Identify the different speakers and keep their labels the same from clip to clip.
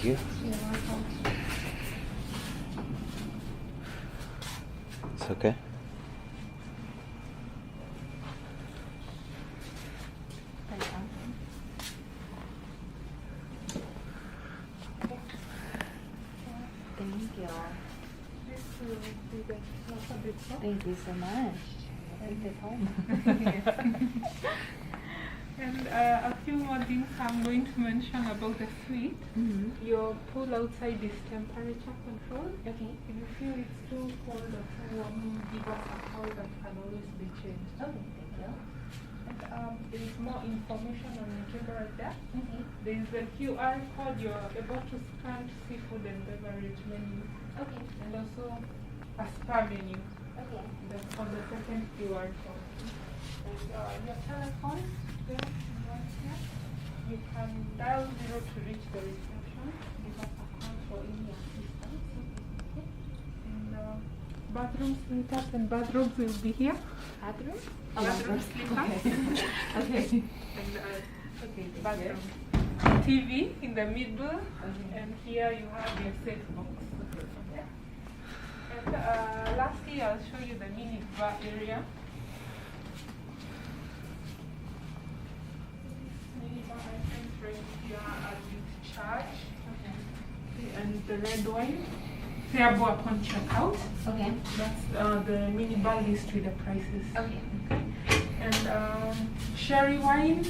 Speaker 1: Thank you.
Speaker 2: You're welcome.
Speaker 1: It's okay.
Speaker 2: Thank you so much. I'll take this home.
Speaker 3: And a few more things I'm going to mention about the suite. Your pool outside is temperature controlled.
Speaker 2: Okay.
Speaker 3: If you feel it's too cold or too warm, give us a call, that can always be changed.
Speaker 2: Okay, thank you.
Speaker 3: And there is more information on the table right there.
Speaker 2: Okay.
Speaker 3: There is a QR code. You're able to scan to see food and beverage menu.
Speaker 2: Okay.
Speaker 3: And also a spa menu.
Speaker 2: Okay.
Speaker 3: On the second QR code. And your telephone there, right here. You can dial 0 to reach the reception. Give us a call for any assistance. And bathroom slippers and bathrobes will be here.
Speaker 2: Bathroom?
Speaker 3: Bathroom slippers.
Speaker 2: Okay.
Speaker 3: And bathroom. TV in the middle. And here you have your safe box. And lastly, I'll show you the mini bar area. Mini bar items right here are with charge. And the red wine, payable upon checkout.
Speaker 2: Okay.
Speaker 3: That's the mini bar list with the prices.
Speaker 2: Okay.
Speaker 3: And sherry wine,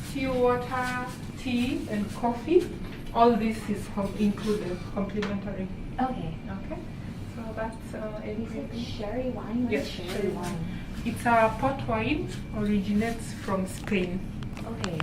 Speaker 3: still water, tea, and coffee. All this is included, complimentary.
Speaker 2: Okay.
Speaker 3: Okay. So that's
Speaker 2: You said sherry wine? What
Speaker 3: yes,
Speaker 2: is sherry wine?
Speaker 3: It's a port wine, originates from Spain.
Speaker 2: Okay.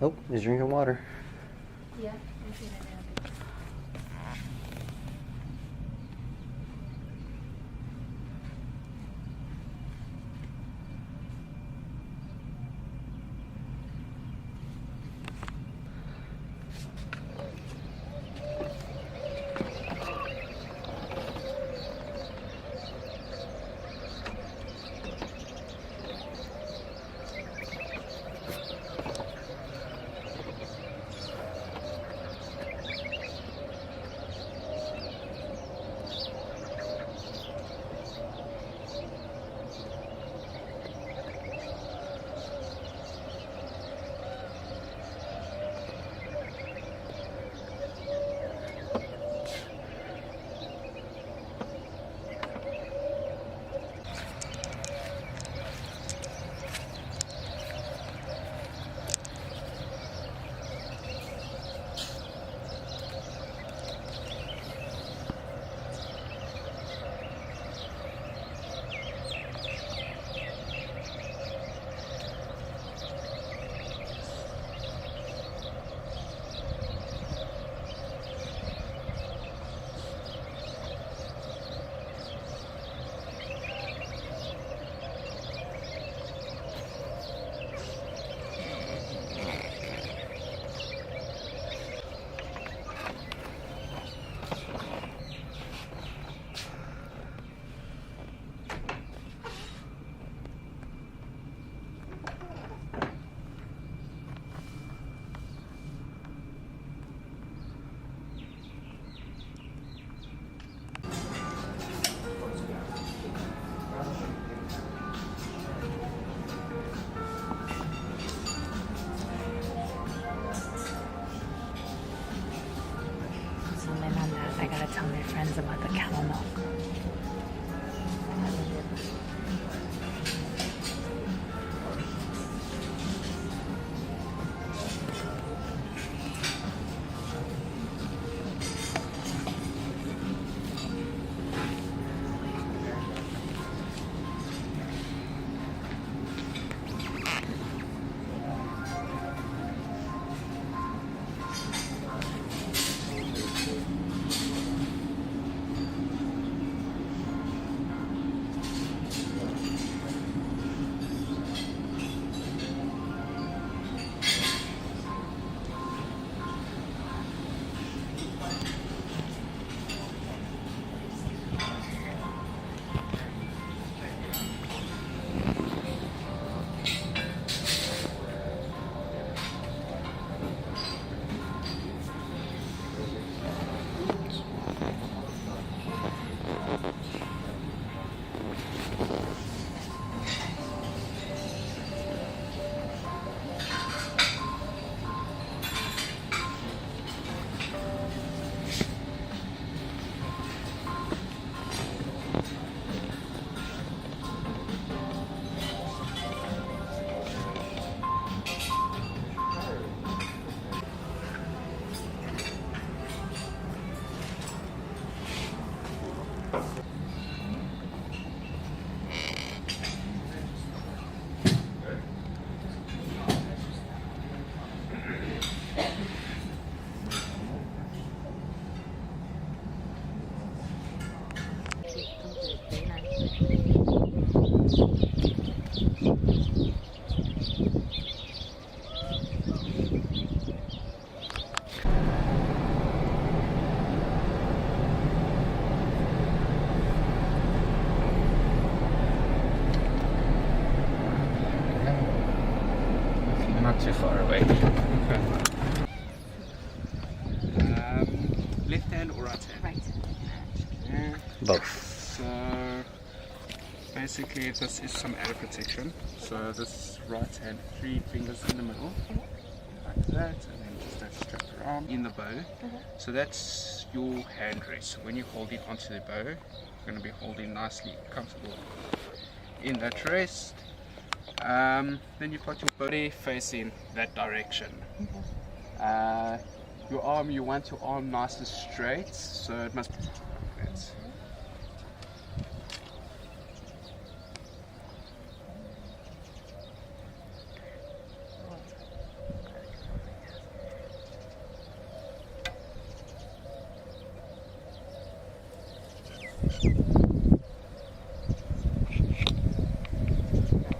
Speaker 1: Oh, he's drinking water.
Speaker 2: Yeah, I see that now. questions about the camel milk.
Speaker 4: Not too far away. Left hand or right hand?
Speaker 2: Right.
Speaker 4: Yeah.
Speaker 1: Both.
Speaker 4: So basically this is some added protection. So this right hand, 3 fingers in the middle, like that, and then just that strap around in the bow. So that's your hand rest. When you hold it onto the bow, you're going to be holding nicely, comfortable in that rest. Then you've got your body facing that direction. Your arm, you want your arm nice and straight, so it must be like that.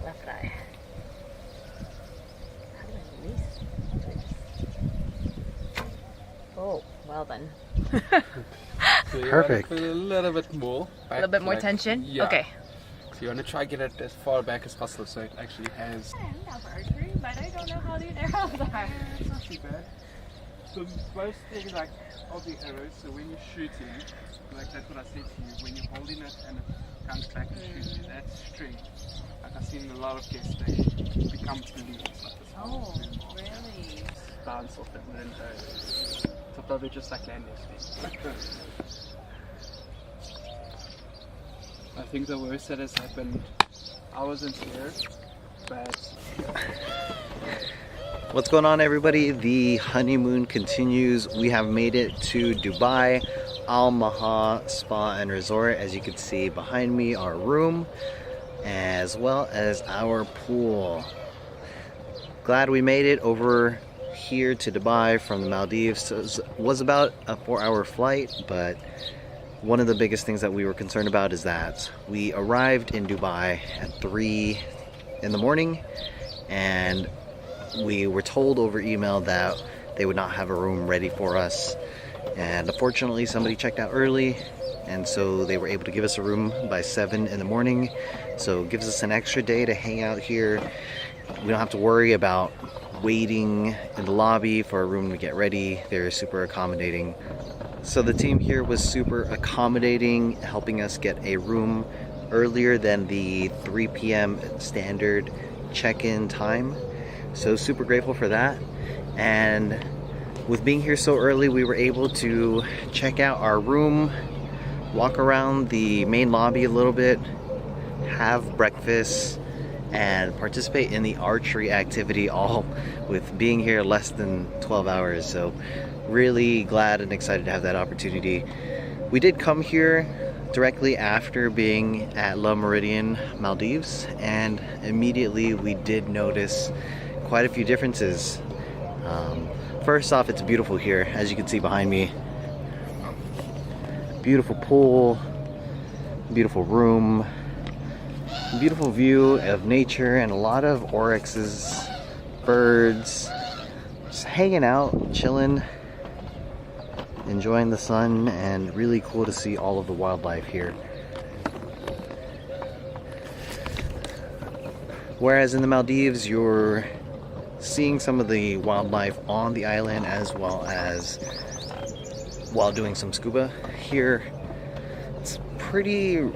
Speaker 2: Left eye. How do I release? Oh, well then.
Speaker 4: So you
Speaker 1: Perfect.
Speaker 4: want to put a little bit more.
Speaker 2: A little bit more
Speaker 4: like-
Speaker 2: tension?
Speaker 4: Yeah.
Speaker 2: Okay.
Speaker 4: So you want to try to get it as far back as possible so it actually has...
Speaker 2: I'm not for archery, but I don't know how the arrows are.
Speaker 4: It's not too bad. So most things like of the arrows, so when you're shooting, like that's what I said to you, when you're holding it and it comes back and shoots you, that string, like I've seen a lot of guests, they become balloons like this.
Speaker 2: Oh, really?
Speaker 4: Bounce off it and then go. So probably just like landing speed. I think the worst that has happened, I wasn't here, but
Speaker 1: What's going on, everybody? The honeymoon continues. We have made it to Dubai, Al Maha Spa and Resort. As you can see behind me, our room, as well as our pool. Glad we made it over here to Dubai from the Maldives. So it was about a 4-hour flight, but one of the biggest things that we were concerned about is that we arrived in Dubai at 3 in the morning, and we were told over email that they would not have a room ready for us, and unfortunately somebody checked out early, and so they were able to give us a room by 7 in the morning. So it gives us an extra day to hang out here. We don't have to worry about waiting in the lobby for a room to get ready. They're super accommodating. So the team here was super accommodating, helping us get a room earlier than the 3 p.m. standard check-in time. So super grateful for that. And with being here so early, we were able to check out our room walk around the main lobby a little bit, have breakfast, and participate in the archery activity, all with being here less than 12 hours. So really glad and excited to have that opportunity. We did come here directly after being at Le Méridien, Maldives, and immediately we did notice quite a few differences. First off, it's beautiful here, as you can see behind me. Beautiful pool, beautiful room, beautiful view of nature, and a lot of oryxes, birds, just hanging out, chilling, enjoying the sun, and really cool to see all of the wildlife here. Whereas in the Maldives, you're seeing some of the wildlife on the island as well as while doing some scuba. Here, it's pretty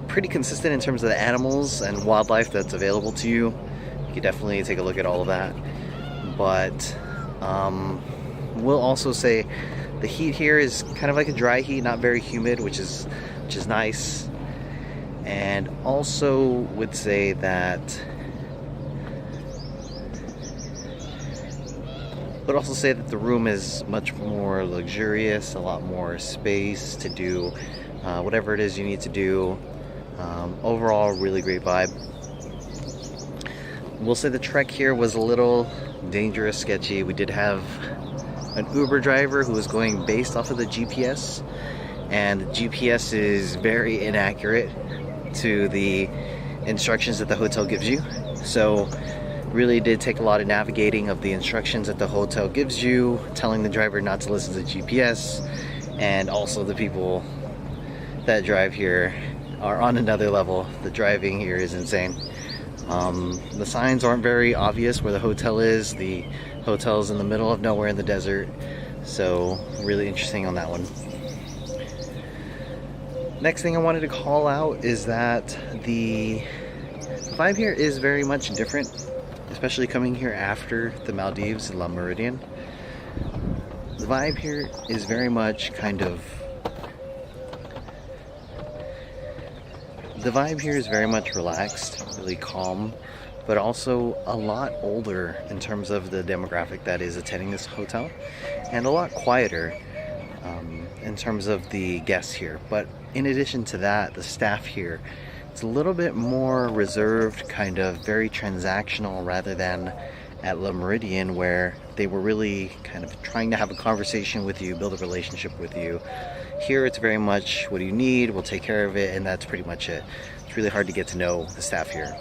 Speaker 1: consistent in terms of the animals and wildlife that's available to you. You can definitely take a look at all of that. But we'll also say the heat here is kind of like a dry heat, not very humid, which is nice. And also would say that the room is much more luxurious, a lot more space to do whatever it is you need to do. Overall, really great vibe. We'll say the trek here was a little dangerous, sketchy. We did have an Uber driver who was going based off of the GPS, and the GPS is very inaccurate to the instructions that the hotel gives you. So really did take a lot of navigating of the instructions that the hotel gives you, telling the driver not to listen to GPS, and also the people that drive here are on another level. The driving here is insane. The signs aren't very obvious where the hotel is. The hotel's in the middle of nowhere in the desert, so really interesting on that one. Next thing I wanted to call out is that the vibe here is very much different, especially coming here after the Maldives and Le Méridien. The vibe here is very much relaxed, really calm, but also a lot older in terms of the demographic that is attending this hotel, and a lot quieter in terms of the guests here. But in addition to that, the staff here, it's a little bit more reserved, kind of very transactional, rather than at Le Méridien, where they were really kind of trying to have a conversation with you, build a relationship with you. Here it's very much, what do you need? We'll take care of it, and that's pretty much it. It's really hard to get to know the staff here.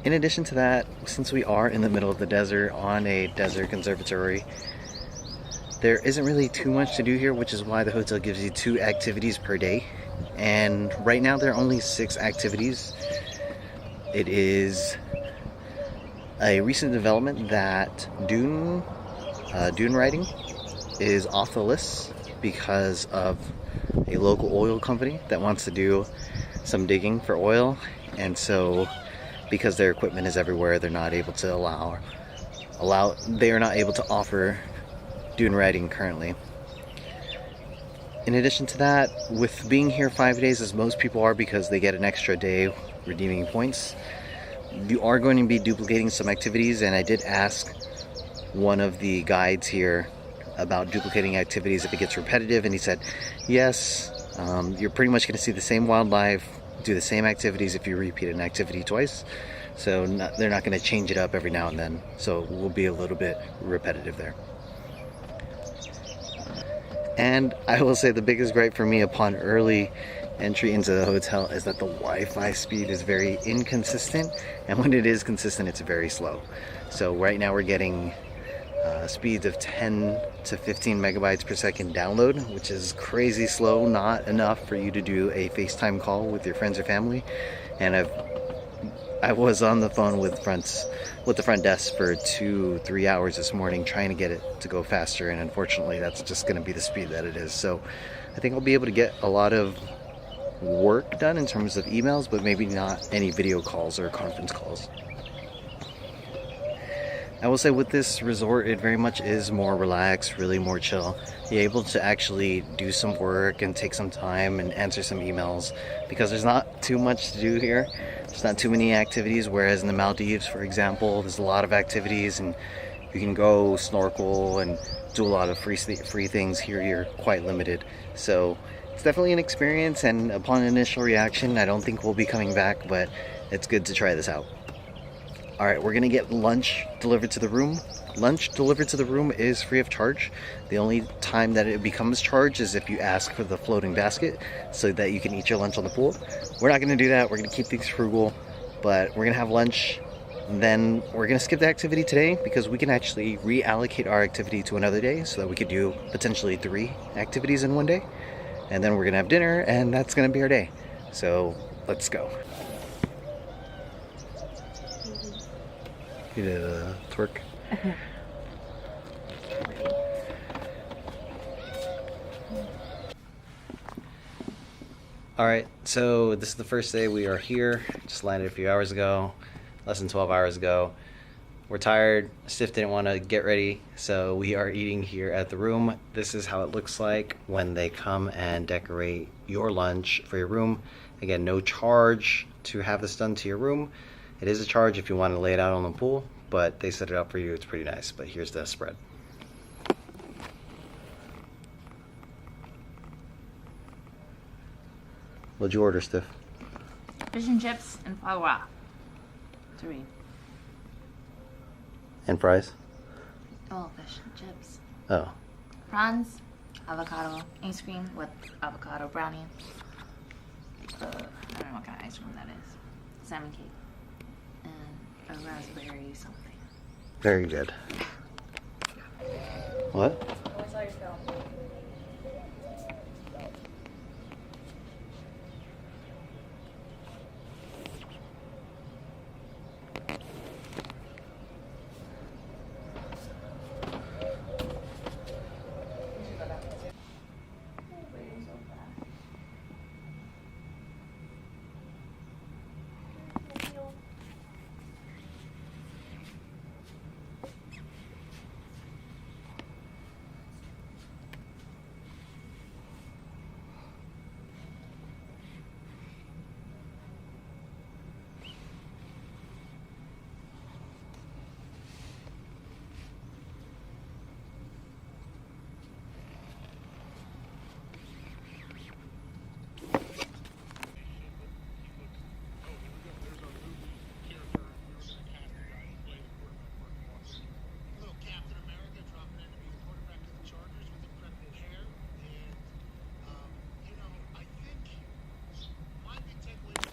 Speaker 1: In addition to that, since we are in the middle of the desert on a desert conservatory, there isn't really too much to do here, which is why the hotel gives you 2 activities per day. And right now there are only 6 activities. It is a recent development that dune riding is off the list because of a local oil company that wants to do some digging for oil, and so because their equipment is everywhere, they're not able to they are not able to offer dune riding currently. In addition to that, with being here 5 days, as most people are because they get an extra day redeeming points, you are going to be duplicating some activities, and I did ask one of the guides here about duplicating activities if it gets repetitive, and he said yes, you're pretty much going to see the same wildlife, do the same activities if you repeat an activity twice. So they're not going to change it up every now and then, so it will be a little bit repetitive there. And I will say the biggest gripe for me upon early entry into the hotel is that the Wi-Fi speed is very inconsistent, and when it is consistent, it's very slow. So right now we're getting speeds of 10 to 15 megabytes per second download, which is crazy slow, not enough for you to do a FaceTime call with your friends or family. And I was on the phone with the front desk for 2-3 hours this morning trying to get it to go faster, and unfortunately that's just going to be the speed that it is. So I think I'll be able to get a lot of work done in terms of emails, but maybe not any video calls or conference calls. I will say with this resort, it very much is more relaxed, really more chill. You're able to actually do some work and take some time and answer some emails because there's not too much to do here. There's not too many activities, whereas in the Maldives, for example, there's a lot of activities and you can go snorkel and do a lot of free things. Here you're quite limited. So it's definitely an experience, and upon initial reaction, I don't think we'll be coming back, but it's good to try this out. Alright, we're gonna get lunch delivered to the room. Lunch delivered to the room is free of charge. The only time that it becomes charged is if you ask for the floating basket so that you can eat your lunch on the pool. We're not gonna do that, we're gonna keep things frugal, but we're gonna have lunch. And then we're gonna skip the activity today because we can actually reallocate our activity to another day so that we could do potentially 3 activities in one day. And then we're gonna have dinner and that's gonna be our day. So let's go. You did a twerk. Alright, so this is the first day we are here. Just landed a few hours ago, less than 12 hours ago. We're tired. Stiff didn't want to get ready, so we are eating here at the room. This is how it looks like when they come and decorate your lunch for your room. Again, no charge to have this done to your room. It is a charge if you want to lay it out on the pool, but they set it up for you. It's pretty nice. But here's the spread. What'd you order, Stiff?
Speaker 2: Fish and chips and foie gras. 3.
Speaker 1: And fries?
Speaker 2: Oh, fish and chips.
Speaker 1: Oh.
Speaker 2: Prawns, avocado, ice cream with avocado brownie. I don't know what kind of ice cream that is. Salmon cake. And a raspberry something.
Speaker 1: Very good. What?